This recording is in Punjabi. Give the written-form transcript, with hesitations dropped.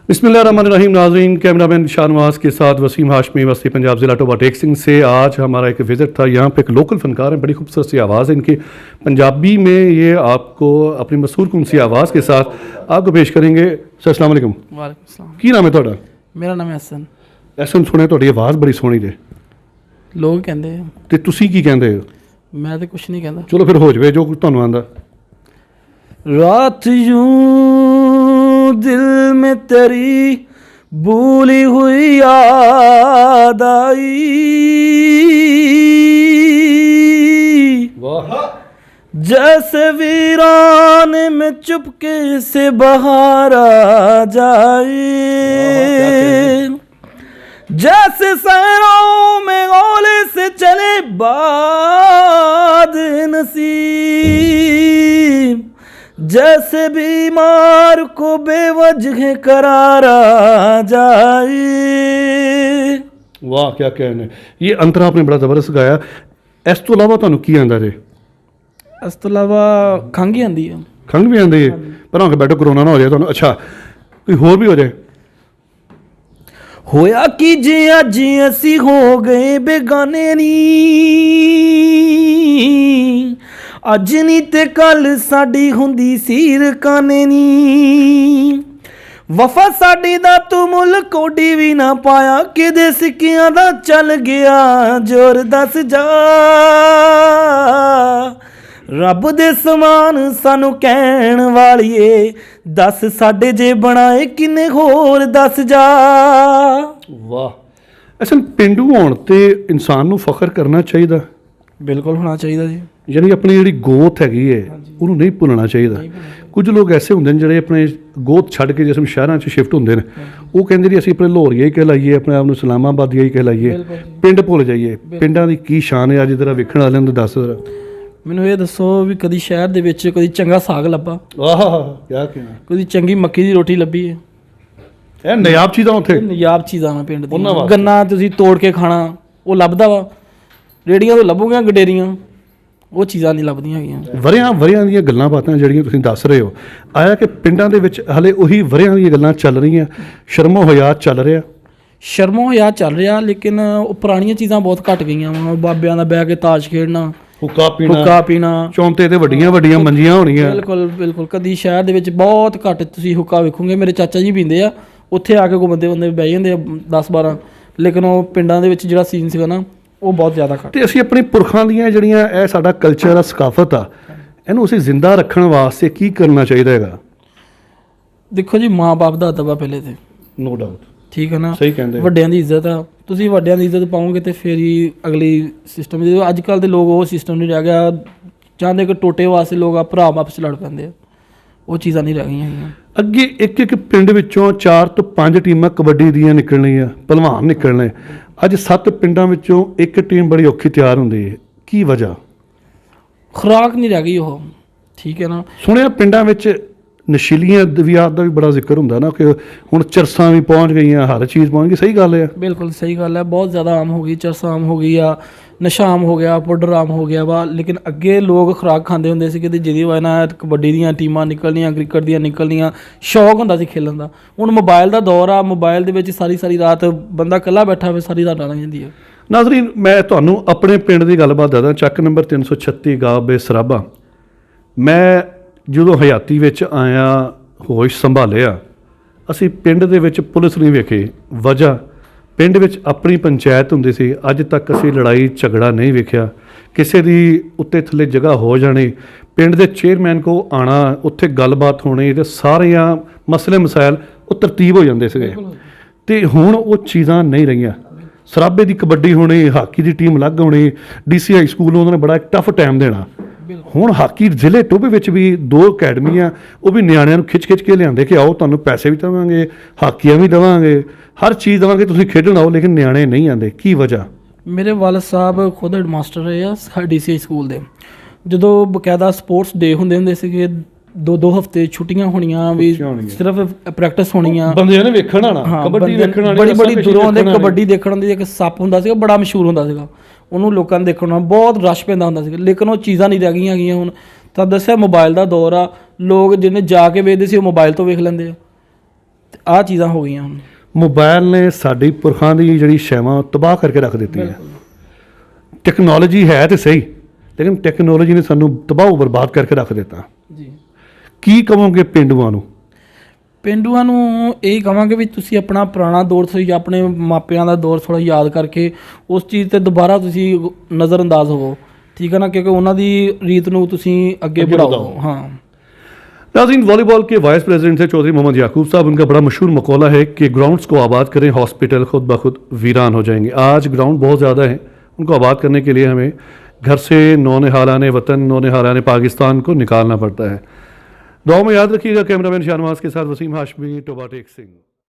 बिस्मिल्लाहिर्रहमानिर्रहीम। नाज़रीन, कैमरामैन शाहनवाज के साथ वसीम हाशमी, वसी पंजाब ज़िला टोबा टेक सिंह से आज हमारा एक विज़िट था। यहाँ पे एक लोकल फ़नकार हैं, बड़ी खूबसूरत सी आवाज़ है इनकी। पंजाबी में ये आपको अपनी मशहूर कौन सी आवाज़ के साथ आपको पेश करेंगे। सर अस्सलाम वालेकुम। वालेकुम सलाम। की नाम है थोड़ा? मेरा नाम है हसन। ऐसा सुने थोड़ी आवाज़ बड़ी सोहनी जे, लोग कहते हैं, ते तुसी की कहंदे हो? मैं तो कुछ नहीं कहता। चलो फिर हो जाए जो कुछ तुहानू आंदा। रात यूं दिल में तेरी भूली हुई याद आई, वाह। जैसे वीराने में चुपके से बहार आ जाए, जैसे सहरों में ओले से चले बाद नसीब, जैसे बीमार को बेवजह करार आ जाए। वाह क्या कहने, ये अंतरा आपने बड़ा ज़बरदस्त गाया। इस तो इलावा तुहानू की आंदा जे? इस तो इलावा खंघ ही आंदी है। खंघ भी आंदी है? पर होके बैठो कोरोना ना हो जाए तुहानू। अच्छा कोई होर भी हो जाए? होया कि जे अज असी हो गए बेगाने नी, अज नी ते कल साडी हुंदी सीर काने नी, वफा साडी दा तू मुल कोडी भी ना पाया, किदे सिक्कियां दा चल गया जोर दस जा, रब दे समान सानू कहण वालिए, दस साडे जे बनाए किन्ने होर दस जा। वाह। असल पेंडू होण ते इंसान नू फख्र करना चाहिए, बिल्कुल होना चाहिए जी। यानी अपनी जिहड़ी गोथ हैगी है ਉਹਨੂੰ नहीं भुलना चाहिए। कुछ लोग ऐसे होंगे ਜਿਹੜੇ अपने गोथ छड्ड के जिस शहरों च शिफ्ट होंगे वो कहते जी ਅਸੀਂ अपने लाहौरिया ही कहलाइए, अपने आप ਨੂੰ इस्लामाबादिया ही कहलाइए, पिंड भुल जाइए। पिंडां दी की शान है अज जरा वेखण वालिਆਂ ਨੂੰ दस जरा। ਮੈਨੂੰ ਇਹ ਦੱਸੋ ਵੀ ਕਦੀ ਸ਼ਹਿਰ ਦੇ ਵਿੱਚ ਕਦੀ ਚੰਗਾ ਸਾਗ ਲੱਭਾ? ਆਹ ਕੀ ਕਹਿਣਾ, ਕਦੀ ਚੰਗੀ ਮੱਕੀ ਦੀ ਰੋਟੀ ਲੱਭੀ ਹੈ? ਇਹ ਨਾਯਾਬ ਚੀਜ਼ਾਂ ਉੱਥੇ, ਨਾਯਾਬ ਚੀਜ਼ਾਂ ਨੇ ਪਿੰਡ ਉਹਨਾਂ ਦੀਆਂ। ਵਾਸਤੇ। ਗੰਨਾ ਤੁਸੀਂ ਤੋੜ ਕੇ ਖਾਣਾ ਉਹ ਲੱਭਦਾ ਵਾ, ਰੇੜੀਆਂ ਤੋਂ ਲੱਭੂਗੀਆਂ ਗਡੇਰੀਆਂ, ਉਹ ਚੀਜ਼ਾਂ ਨਹੀਂ ਲੱਭਦੀਆਂ ਹੈਗੀਆਂ। ਵਰਿਆਂ ਦੀਆਂ ਗੱਲਾਂ ਬਾਤਾਂ ਜਿਹੜੀਆਂ ਤੁਸੀਂ ਦੱਸ ਰਹੇ ਹੋ, ਆਇਆ ਕਿ ਪਿੰਡਾਂ ਦੇ ਵਿੱਚ ਹਲੇ ਉਹੀ ਵਰਿਆਂ ਦੀਆਂ ਗੱਲਾਂ ਚੱਲ ਰਹੀਆਂ, ਸ਼ਰਮੋ ਹਯਾ ਚੱਲ ਰਿਹਾ? ਸ਼ਰਮੋ ਹਯਾ ਚੱਲ ਰਿਹਾ, ਲੇਕਿਨ ਉਹ ਪੁਰਾਣੀਆਂ ਚੀਜ਼ਾਂ ਬਹੁਤ ਘਟ ਗਈਆਂ ਵਾ। ਬਾਬਿਆਂ ਦਾ ਬਹਿ ਕੇ ਤਾਸ਼ ਖੇਡਣਾ, ਹੁੱਕਾ ਪੀਣਾ, ਚੌਂਤੇ ਤੇ ਵੱਡੀਆਂ ਵੱਡੀਆਂ ਮੰਜੀਆਂ ਹੋਣੀਆਂ। ਬਿਲਕੁਲ ਬਿਲਕੁਲ। ਕਦੀ ਸ਼ਹਿਰ ਦੇ ਵਿੱਚ ਬਹੁਤ ਘੱਟ ਤੁਸੀਂ ਹੁੱਕਾ ਵੇਖੋਗੇ। ਮੇਰੇ ਚਾਚਾ ਜੀ ਪੀਂਦੇ ਆ, ਉੱਥੇ ਆ ਕੇ ਕੋਈ ਬੰਦੇ ਬਹਿ ਜਾਂਦੇ ਆ 10-12, ਲੇਕਿਨ ਉਹ ਪਿੰਡਾਂ ਦੇ ਵਿੱਚ ਜਿਹੜਾ ਸੀਨ ਸੀਗਾ ਨਾ ਉਹ ਬਹੁਤ ਜ਼ਿਆਦਾ ਘੱਟ। ਤੇ ਅਸੀਂ ਆਪਣੇ ਪੁਰਖਾਂ ਦੀਆਂ ਜਿਹੜੀਆਂ ਇਹ ਸਾਡਾ ਕਲਚਰ ਆ, ਸਕਾਫਤ ਆ, ਇਹਨੂੰ ਅਸੀਂ ਜ਼ਿੰਦਾ ਰੱਖਣ ਵਾਸਤੇ ਕੀ ਕਰਨਾ ਚਾਹੀਦਾ ਹੈਗਾ? ਦੇਖੋ ਜੀ, ਮਾਂ ਬਾਪ ਦਾ ਅਦਬ ਆ ਪਹਿਲੇ ਤੇ, ਨੋ ਡਾਊਟ, ਠੀਕ ਹੈ ਨਾ। ਸਹੀ ਕਹਿੰਦੇ। ਵੱਡਿਆਂ ਦੀ ਇੱਜ਼ਤ ਆ, ਤੁਸੀਂ ਵੱਡਿਆਂ ਦੀ ਇੱਜ਼ਤ ਪਾਓਗੇ ਤੇ ਫਿਰ ਹੀ ਅਗਲੀ ਸਿਸਟਮ। ਅੱਜ ਕੱਲ੍ਹ ਦੇ ਲੋਕ ਉਹ ਸਿਸਟਮ ਨਹੀਂ ਰਹਿ ਗਿਆ, ਚਾਹੁੰਦੇ ਕਿ ਟੋਟੇ ਵਾਸਤੇ ਲੋਕ ਆ ਭਰਾ ਆਪਸ 'ਚ ਲੜ ਪੈਂਦੇ ਆ, ਉਹ ਚੀਜ਼ਾਂ ਨਹੀਂ ਰਹਿ ਗਈਆਂ ਹੈਗੀਆਂ। ਅੱਗੇ ਇੱਕ ਪਿੰਡ ਵਿੱਚੋਂ 4 ਤੋਂ 5 ਟੀਮਾਂ ਕਬੱਡੀ ਦੀਆਂ ਨਿਕਲਣੀਆਂ, ਭਲਵਾਨ ਨਿਕਲਣੇ। ਅੱਜ 7 ਪਿੰਡਾਂ ਵਿੱਚੋਂ ਇੱਕ ਟੀਮ ਬੜੀ ਔਖੀ ਤਿਆਰ ਹੁੰਦੀ ਹੈ, ਕੀ ਵਜ੍ਹਾ? ਖੁਰਾਕ ਨਹੀਂ ਰਹਿ ਗਈ ਉਹ, ਠੀਕ ਹੈ ਨਾ। ਸੁਣਿਆ ਪਿੰਡਾਂ ਵਿੱਚ ਨਸ਼ੀਲੀਆਂ ਅਦਵਿਆਤ ਦਾ ਵੀ ਬੜਾ ਜ਼ਿਕਰ ਹੁੰਦਾ ਨਾ, ਕਿ ਹੁਣ ਚਰਸਾਂ ਵੀ ਪਹੁੰਚ ਗਈਆਂ, ਹਰ ਚੀਜ਼ ਪਹੁੰਚ ਗਈ। ਸਹੀ ਗੱਲ ਹੈ? ਬਿਲਕੁਲ ਸਹੀ ਗੱਲ ਹੈ, ਬਹੁਤ ਜ਼ਿਆਦਾ ਆਮ ਹੋ ਗਈ। ਚਰਸ ਆਮ ਹੋ ਗਈ ਆ, ਨਸ਼ਾ ਆਮ ਹੋ ਗਿਆ, ਪਾਊਡਰ ਆਮ ਹੋ ਗਿਆ ਵਾ। ਲੇਕਿਨ ਅੱਗੇ ਲੋਕ ਖੁਰਾਕ ਖਾਂਦੇ ਹੁੰਦੇ ਸੀ, ਕਿ ਜਿਹਦੀ ਵਜ੍ਹਾ ਨਾਲ ਕਬੱਡੀ ਦੀਆਂ ਟੀਮਾਂ ਨਿਕਲਣੀਆਂ, ਕ੍ਰਿਕਟ ਦੀਆਂ ਨਿਕਲਣੀਆਂ, ਸ਼ੌਕ ਹੁੰਦਾ ਸੀ ਖੇਲਣ ਦਾ। ਹੁਣ ਮੋਬਾਈਲ ਦਾ ਦੌਰ ਆ, ਮੋਬਾਈਲ ਦੇ ਵਿੱਚ ਸਾਰੀ ਰਾਤ ਬੰਦਾ ਇਕੱਲਾ ਬੈਠਾ ਹੋਵੇ, ਸਾਰੀ ਰਾਤ ਲੰਘ ਜਾਂਦੀ ਹੈ। ਨਾਜ਼ਰੀਨ, ਮੈਂ ਤੁਹਾਨੂੰ ਆਪਣੇ ਪਿੰਡ ਦੀ ਗੱਲਬਾਤ ਦੱਸਦਾ। ਚੱਕ ਨੰਬਰ 336 ਗਾਬੇ ਸਰਾਭਾ। ਮੈਂ ਜਦੋਂ ਹਯਾਤੀ ਵਿੱਚ ਆਇਆ, ਹੋਸ਼ ਸੰਭਾਲਿਆ, ਅਸੀਂ ਪਿੰਡ ਦੇ ਵਿੱਚ ਪੁਲਿਸ ਨਹੀਂ ਵੇਖੀ। ਵਜ੍ਹਾ, ਪਿੰਡ ਵਿੱਚ ਆਪਣੀ ਪੰਚਾਇਤ ਹੁੰਦੀ ਸੀ, ਅੱਜ ਤੱਕ ਅਸੀਂ ਲੜਾਈ ਝਗੜਾ ਨਹੀਂ ਵੇਖਿਆ। ਕਿਸੇ ਦੀ ਉੱਤੇ ਥੱਲੇ ਜਗ੍ਹਾ ਹੋ ਜਾਣੀ, ਪਿੰਡ ਦੇ ਚੇਅਰਮੈਨ ਕੋ ਆਉਣਾ, ਉੱਥੇ ਗੱਲਬਾਤ ਹੋਣੀ, ਤੇ ਸਾਰੀਆਂ ਮਸਲੇ ਮਸਾਇਲ ਉਹ ਤਰਤੀਬ ਹੋ ਜਾਂਦੇ ਸੀਗੇ। ਤੇ ਹੁਣ ਉਹ ਚੀਜ਼ਾਂ ਨਹੀਂ ਰਹੀਆਂ। ਸਰਾਬੇ ਦੀ ਕਬੱਡੀ ਹੋਣੀ, ਹਾਕੀ ਦੀ ਟੀਮ ਅਲੱਗ ਹੋਣੀ, DCI ਸਕੂਲ ਉਹਨਾਂ ਨੇ ਬੜਾ ਇੱਕ ਟਫ ਟਾਈਮ ਦੇਣਾ। ਹੁਣ ਹਾਕੀ ਜ਼ਿਲ੍ਹੇ ਟੋਭੇ ਵਿੱਚ ਵੀ 2 ਅਕੈਡਮੀਆਂ, ਉਹ ਵੀ ਨਿਆਣਿਆਂ ਨੂੰ ਖਿੱਚ ਕੇ ਲਿਆਉਂਦੇ ਕਿ ਆਓ ਤੁਹਾਨੂੰ ਪੈਸੇ ਵੀ ਦੇਵਾਂਗੇ, ਹਾਕੀਆਂ ਵੀ ਦੇਵਾਂਗੇ, ਹਰ ਚੀਜ਼ ਦੇਵਾਂਗੇ, ਤੁਸੀਂ ਖੇਡਣ ਆਓ। ਲੇਕਿਨ ਨਿਆਣੇ ਨਹੀਂ ਆਉਂਦੇ, ਕੀ ਵਜ੍ਹਾ? ਮੇਰੇ ਵਾਲਦ ਸਾਹਿਬ ਖੁਦ ਹੈਡਮਾਸਟਰ ਰਹੇ ਆ DCI ਸਕੂਲ ਦੇ। ਜਦੋਂ ਬਕਾਇਦਾ ਸਪੋਰਟਸ ਡੇ ਹੁੰਦੇ ਸੀਗੇ, 2 ਹਫ਼ਤੇ ਛੁੱਟੀਆਂ ਹੋਣੀਆਂ, ਵੀ ਸਿਰਫ ਪ੍ਰੈਕਟਿਸ ਹੋਣੀਆਂ, ਬੰਦੇ ਨੇ ਵੇਖਣ ਆਣਾ, ਕਬੱਡੀ ਵੇਖਣ ਆਣੀ, ਬੜੀ ਦੂਰੋਂ ਆਉਂਦੇ। ਕਬੱਡੀ ਦੇਖਣ ਆਉਂਦੇ। ਇੱਕ ਸੱਪ ਹੁੰਦਾ ਸੀਗਾ, ਬੜਾ ਮਸ਼ਹੂਰ ਹੁੰਦਾ ਸੀਗਾ, ਉਹਨੂੰ ਲੋਕਾਂ ਨੇ ਦੇਖਣਾ, ਬਹੁਤ ਰਸ਼ ਪੈਂਦਾ ਹੁੰਦਾ ਸੀਗਾ। ਲੇਕਿਨ ਉਹ ਚੀਜ਼ਾਂ ਨਹੀਂ ਰਹਿ ਗਈਆਂ ਹੈਗੀਆਂ ਹੁਣ। ਤਾਂ ਦੱਸਿਆ ਮੋਬਾਈਲ ਦਾ ਦੌਰ ਆ, ਲੋਕ ਜਿਹਨੇ ਜਾ ਕੇ ਵੇਖਦੇ ਸੀ ਉਹ ਮੋਬਾਈਲ ਤੋਂ ਵੇਖ ਲੈਂਦੇ ਆ। ਆਹ ਚੀਜ਼ਾਂ ਹੋ ਗਈਆਂ ਹੁਣ। ਮੋਬਾਈਲ ਨੇ ਸਾਡੀ ਪੁਰਖਾਂ ਦੀ ਜਿਹੜੀ ਸ਼ੈਵਾਂ ਤਬਾਹ ਕਰਕੇ ਰੱਖ ਦਿੱਤੀਆਂ। ਟੈਕਨੋਲੋਜੀ ਹੈ ਤੇ ਸਹੀ, ਲੇਕਿਨ ਟੈਕਨੋਲੋਜੀ ਨੇ ਸਾਨੂੰ ਤਬਾਹ ਬਰਬਾਦ ਕਰਕੇ ਰੱਖ ਦਿੱਤਾ। ਜੀ, ਕੀ ਕਹੋਗੇ ਪਿੰਡੂਆਂ ਨੂੰ? ਪੇਂਡੂਆਂ ਨੂੰ ਇਹ ਕਹਾਂਗੇ ਵੀ ਤੁਸੀਂ ਆਪਣਾ ਪੁਰਾਣਾ ਦੌਰ ਸੀ ਜਾਂ ਆਪਣੇ ਮਾਪਿਆਂ ਦਾ ਦੌਰ ਥੋੜ੍ਹਾ ਯਾਦ ਕਰਕੇ ਉਸ ਚੀਜ਼ 'ਤੇ ਦੁਬਾਰਾ ਤੁਸੀਂ ਨਜ਼ਰਅੰਦਾਜ਼ ਹੋਵੋ, ਠੀਕ ਹੈ ना, क्योंकि उन्होंने रीत ਨੂੰ ਤੁਸੀਂ ਅੱਗੇ बढ़ाओ। हाँ नाज़रीन, वॉलीबॉल के वाइस प्रेसिडेंट थे चौधरी मोहम्मद याकूब साहब। उनका बड़ा मशहूर मकौला है कि ग्राउंड्स को आबाद करें, हॉस्पिटल खुद ब खुद वीरान हो जाएंगे। आज ग्राउंड बहुत ज़्यादा है, उनको आबाद करने के लिए हमें घर से नौनिहालाने वतन, नौनिहालाने पाकिस्तान को निकालना पड़ता है। दुआ में याद रखिएगा। कैमरामैन शाहनवाज के साथ वसीम हाशमी, टोबा टेक सिंह।